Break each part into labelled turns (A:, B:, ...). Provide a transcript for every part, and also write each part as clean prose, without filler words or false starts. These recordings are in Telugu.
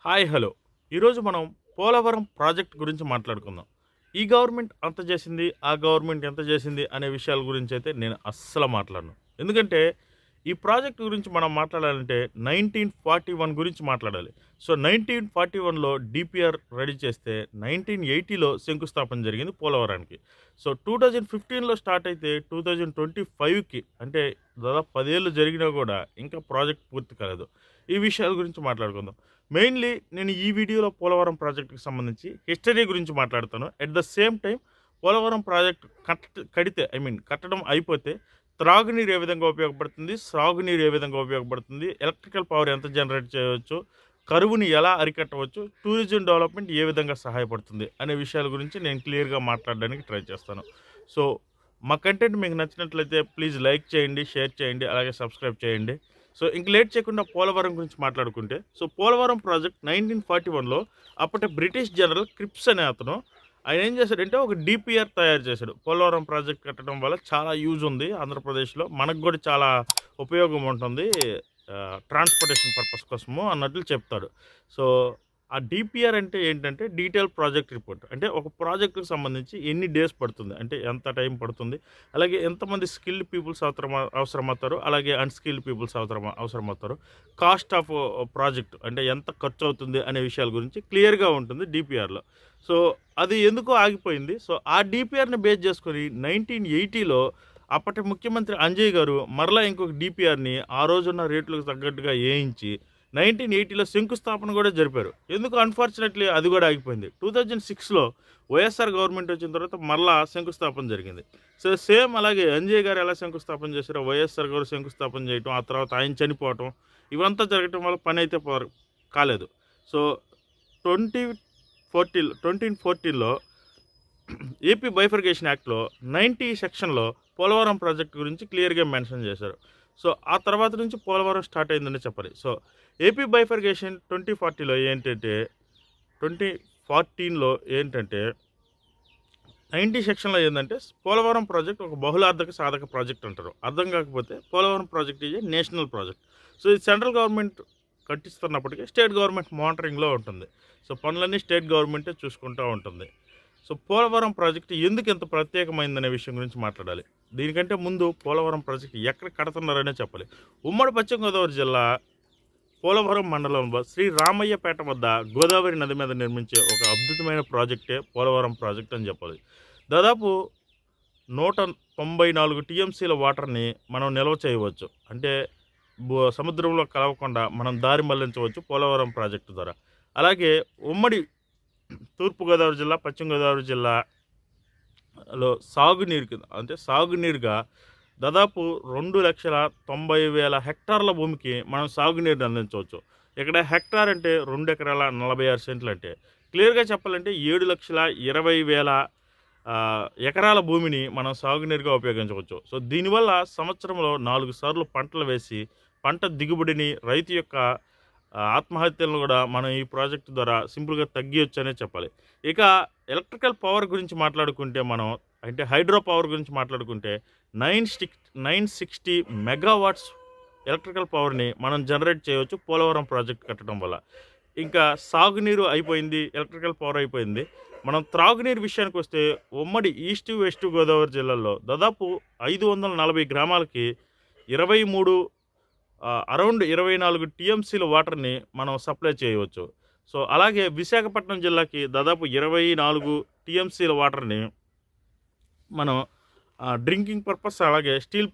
A: హాయ్ హలో ఈరోజు మనం పోలవరం ప్రాజెక్ట్ గురించి మాట్లాడుకుందాం. ఈ గవర్నమెంట్ అంత చేసింది, ఆ గవర్నమెంట్ ఎంత చేసింది అనే విషయాల గురించి అయితే నేను అస్సలు మాట్లాడను. ఎందుకంటే ఈ ప్రాజెక్ట్ గురించి మనం మాట్లాడాలంటే 1941 గురించి మాట్లాడాలి. సో 1941లో డిపిఆర్ రెడీ చేస్తే 1980లో శంకుస్థాపన జరిగింది పోలవరానికి. సో 2015లో స్టార్ట్ అయితే 2025కి అంటే దాదాపు 10 ఏళ్ళు జరిగినా కూడా ఇంకా ప్రాజెక్ట్ పూర్తి కాలేదు. ఈ విషయాల గురించి మాట్లాడుకుందాం. మెయిన్లీ నేను ఈ వీడియోలో పోలవరం ప్రాజెక్టుకి సంబంధించి హిస్టరీ గురించి మాట్లాడతాను. At the same time Polavaram project కట్టడం అయిపోతే త్రాగునీరు ఏ విధంగా ఉపయోగపడుతుంది, సాగునీరు ఏ విధంగా ఉపయోగపడుతుంది, ఎలక్ట్రికల్ పవర్ ఎంత జనరేట్ చేయవచ్చు, కరువుని ఎలా అరికట్టవచ్చు, టూరిజం డెవలప్మెంట్ ఏ విధంగా సహాయపడుతుంది అనే విషయాల గురించి నేను క్లియర్గా మాట్లాడడానికి ట్రై చేస్తాను. సో మా కంటెంట్ మీకు నచ్చినట్లయితే ప్లీజ్ లైక్ చేయండి, షేర్ చేయండి, అలాగే సబ్స్క్రైబ్ చేయండి. సో ఇంక లేట్ చేయకుండా పోలవరం గురించి మాట్లాడుకుంటే, సో పోలవరం ప్రాజెక్ట్ 1941లో అప్పటి బ్రిటిష్ జనరల్ క్రిప్స్ అనే అతను ఆయన ఏం చేశాడంటే ఒక డిపిఆర్ తయారు చేశాడు. పోలవరం ప్రాజెక్ట్ కట్టడం వల్ల చాలా యూజ్ ఉంది ఆంధ్రప్రదేశ్లో, మనకు కూడా చాలా ఉపయోగం ఉంటుంది ట్రాన్స్పోర్టేషన్ పర్పస్ కోసము అన్నట్లు చెప్తాడు. సో ఆ డిపిఆర్ అంటే ఏంటంటే డీటెయిల్ ప్రాజెక్ట్ రిపోర్ట్. అంటే ఒక ప్రాజెక్టుకి సంబంధించి ఎన్ని డేస్ పడుతుంది, అంటే ఎంత టైం పడుతుంది, అలాగే ఎంతమంది స్కిల్డ్ పీపుల్స్ అవసరమవుతారు, అలాగే అన్స్కిల్డ్ పీపుల్స్ అవసరమవుతారు, కాస్ట్ ఆఫ్ ప్రాజెక్ట్ అంటే ఎంత ఖర్చు అవుతుంది అనే విషయాల గురించి క్లియర్గా ఉంటుంది డిపిఆర్లో. సో అది ఎందుకో ఆగిపోయింది. సో ఆ డిపిఆర్ని బేస్ చేసుకొని 1980లో అప్పటి ముఖ్యమంత్రి అంజయ్ గారు మరలా ఇంకొక డిపిఆర్ని ఆ రోజున్న రేట్లకు తగ్గట్టుగా వేయించి 1980లో శంకుస్థాపన కూడా జరిపారు. ఎందుకు అన్ఫార్చునేట్లీ అది కూడా ఆగిపోయింది. 2006లో వైఎస్ఆర్ గవర్నమెంట్ వచ్చిన తర్వాత మరలా శంకుస్థాపన జరిగింది. సో సేమ్ అలాగే అంజయ్ గారు ఎలా శంకుస్థాపన చేశారో వైఎస్ఆర్ గారు శంకుస్థాపన చేయటం, ఆ తర్వాత ఆయన చనిపోవటం, ఇవంతా జరగటం వల్ల పని అయితే కాలేదు. సో 2014లో ఏపీ బైఫర్గేషన్ యాక్ట్లో 90 సెక్షన్లో పోలవరం ప్రాజెక్ట్ గురించి క్లియర్గా మెన్షన్ చేశారు. సో ఆ తర్వాత నుంచి పోలవరం స్టార్ట్ అయిందని చెప్పాలి. సో ఏపీ బైఫర్గేషన్ 2014లో ఏంటంటే 90 సెక్షన్లో ఏంటంటే పోలవరం ప్రాజెక్ట్ ఒక బహుళార్థక సాధక ప్రాజెక్ట్ అంటారు. అర్థం కాకపోతే పోలవరం ప్రాజెక్ట్ ఇది నేషనల్ ప్రాజెక్ట్. సో ఇది సెంట్రల్ గవర్నమెంట్ కట్టిస్తున్నప్పటికీ స్టేట్ గవర్నమెంట్ మానిటరింగ్లో ఉంటుంది. సో పనులన్నీ స్టేట్ గవర్నమెంటే చూసుకుంటూ ఉంటుంది. సో పోలవరం ప్రాజెక్టు ఎందుకు ఎంత ప్రత్యేకమైందనే విషయం గురించి మాట్లాడాలి. దీనికంటే ముందు పోలవరం ప్రాజెక్టు ఎక్కడ కడుతున్నారనే చెప్పాలి. ఉమ్మడి పశ్చిమ గోదావరి జిల్లా పోలవరం మండలంలో శ్రీ రామయ్యపేట వద్ద గోదావరి నది మీద నిర్మించే ఒక అద్భుతమైన ప్రాజెక్టే పోలవరం ప్రాజెక్ట్ అని చెప్పాలి. దాదాపు 194 టీఎంసీల వాటర్ని మనం నిల్వ చేయవచ్చు. అంటే సముద్రంలో కలవకుండా మనం దారి మళ్లించవచ్చు పోలవరం ప్రాజెక్టు ద్వారా. అలాగే ఉమ్మడి తూర్పుగోదావరి జిల్లా, పశ్చిమ గోదావరి జిల్లాలో సాగునీరుగా దాదాపు 2,90,000 హెక్టార్ల భూమికి మనం సాగునీరుని అందించవచ్చు. ఇక్కడ హెక్టార్ అంటే 2 ఎకరాల 46 సెంట్లు. అంటే క్లియర్గా చెప్పాలంటే 7,20,000 ఎకరాల భూమిని మనం సాగునీరుగా ఉపయోగించవచ్చు. సో దీనివల్ల సంవత్సరంలో 4 సార్లు పంటలు వేసి పంట దిగుబడిని, రైతు యొక్క ఆత్మహత్యలను కూడా మనం ఈ ప్రాజెక్టు ద్వారా సింపుల్గా తగ్గియొచ్చనే చెప్పాలి. ఇక ఎలక్ట్రికల్ పవర్ గురించి మాట్లాడుకుంటే మనం అంటే హైడ్రో పవర్ గురించి మాట్లాడుకుంటే 960 మెగావాట్స్ ఎలక్ట్రికల్ పవర్ని మనం జనరేట్ చేయవచ్చు పోలవరం ప్రాజెక్ట్ కట్టడం వల్ల. ఇంకా సాగునీరు అయిపోయింది, ఎలక్ట్రికల్ పవర్ అయిపోయింది. మనం త్రాగునీరు విషయానికి వస్తే ఉమ్మడి ఈస్ట్ వెస్ట్ గోదావరి జిల్లాల్లో దాదాపు 540 గ్రామాలకి అరౌండ్ 24 టీఎంసీల వాటర్ని మనం సప్లై చేయవచ్చు. సో అలాగే విశాఖపట్నం జిల్లాకి దాదాపు 24 టీఎంసీల వాటర్ని మనం డ్రింకింగ్ పర్పస్, అలాగే స్టీల్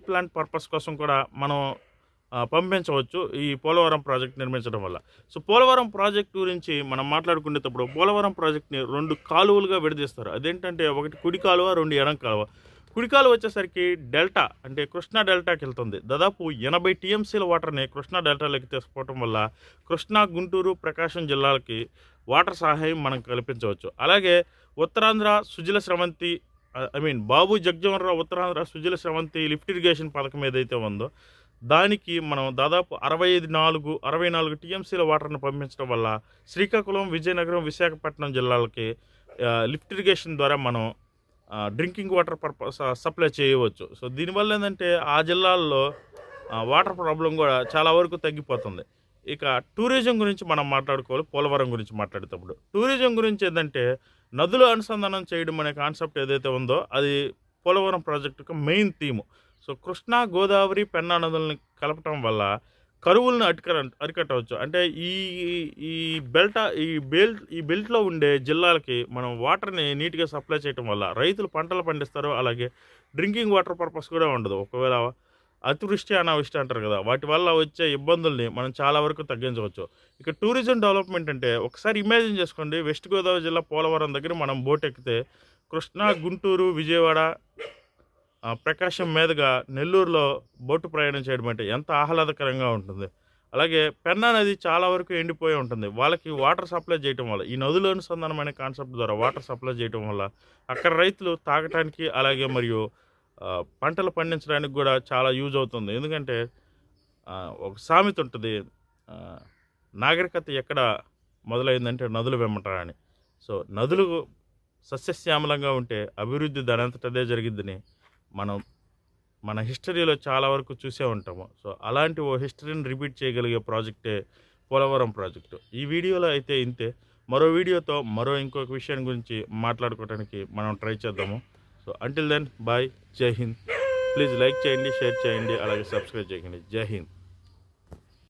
A: ప్లాంట్ పర్పస్ కోసం కూడా మనం పంపించవచ్చు ఈ పోలవరం ప్రాజెక్ట్ నిర్మించడం వల్ల. సో పోలవరం ప్రాజెక్ట్ గురించి మనం మాట్లాడుకునేటప్పుడు పోలవరం ప్రాజెక్ట్ని 2 కాలువలుగా విడదీస్తారు. అదేంటంటే ఒకటి కుడి కాలువ, 2 ఎడం కాలువ. కుడి కాలువ వచ్చేసరికి డెల్టా అంటే కృష్ణా డెల్టాకి వెళ్తుంది. దాదాపు 80 టీఎంసీల వాటర్ని కృష్ణా డెల్టాలోకి తీసుకుపోవటం వల్ల కృష్ణా, గుంటూరు, ప్రకాశం జిల్లాలకి వాటర్ సహాయం మనం కల్పించవచ్చు. అలాగే ఉత్తరాంధ్ర సుజల స్రవంతి బాబు జగజీవన్ రావు ఉత్తరాంధ్ర సుజల స్రవంతి లిఫ్ట్ ఇరిగేషన్ పథకం ఏదైతే ఉందో దానికి మనం దాదాపు 64 టీఎంసీల వాటర్ని పంపించడం వల్ల శ్రీకాకుళం, విజయనగరం, విశాఖపట్నం జిల్లాలకి లిఫ్ట్ ఇరిగేషన్ ద్వారా మనం డ్రింకింగ్ వాటర్ పర్పస్ సప్లై చేయవచ్చు. సో దీనివల్ల ఏంటంటే ఆ జిల్లాల్లో వాటర్ ప్రాబ్లం కూడా చాలా వరకు తగ్గిపోతుంది. ఇక టూరిజం గురించి మనం మాట్లాడుకోవాలి. పోలవరం గురించి మాట్లాడేటప్పుడు టూరిజం గురించి ఏంటంటే నదులు అనుసంధానం చేయడం అనే కాన్సెప్ట్ ఏదైతే ఉందో అది పోలవరం ప్రాజెక్టుకు main theme. So Krishna, Godavari, Penna నదుల్ని కలపటం వల్ల కరువులను అరికట్టవచ్చు. అంటే ఈ ఈ ఈ బెల్ట్‌లో ఉండే జిల్లాలకి మనం వాటర్‌ని నీట్‌గా సప్లై చేయటం వల్ల రైతులు పంటలు పండిస్తారు. అలాగే డ్రింకింగ్ వాటర్ పర్పస్ కూడా ఉండదు. ఒకవేళ అతివృష్టి, అనావృష్టి అంటారు కదా! వాటి వల్ల వచ్చే ఇబ్బందుల్ని మనం చాలా వరకు తగ్గించవచ్చు. ఇక టూరిజం డెవలప్‌మెంట్ అంటే ఒకసారి ఇమాజిన్ చేసుకోండి. వెస్ట్ గోదావరి జిల్లా పోలవరం దగ్గర మనం బోట్ ఎక్కితే కృష్ణా, గుంటూరు, విజయవాడ, ప్రకాశం మీదుగా నెల్లూరులో బోటు ప్రయాణం చేయడం అంటే ఎంత ఆహ్లాదకరంగా ఉంటుంది. అలాగే పెన్నా నది చాలా వరకు ఎండిపోయి ఉంటుంది. వాళ్ళకి వాటర్ సప్లై చేయటం వల్ల ఈ నదుల అనుసంధానం అనే కాన్సెప్ట్ ద్వారా వాటర్ సప్లై చేయటం వల్ల అక్కడ రైతులు తాగటానికి అలాగే మరియు పంటలు పండించడానికి కూడా చాలా యూజ్ అవుతుంది. ఎందుకంటే ఒక సామెత ఉంటుంది. నాగరికత ఎక్కడ మొదలైందంటే నదుల వెంబట అని. సో నదులు సస్యశ్యామలంగా ఉంటే అభివృద్ధి దానంతట అదే జరిగిద్దని మనం మన హిస్టరీలో చాలా వరకు చూసే ఉంటాము. సో అలాంటి ఓ హిస్టరీని రిపీట్ చేయగలిగే ప్రాజెక్టే పోలవరం ప్రాజెక్టు. ఈ వీడియోలో అయితే ఇంతే. మరో వీడియోతో ఇంకొక విషయం గురించి మాట్లాడుకోవడానికి మనం ట్రై చేద్దాము. So until then bye. జై హింద్. ప్లీజ్ లైక్ చేయండి, షేర్ చేయండి, అలాగే సబ్స్క్రైబ్ చేయండి. జై హింద్.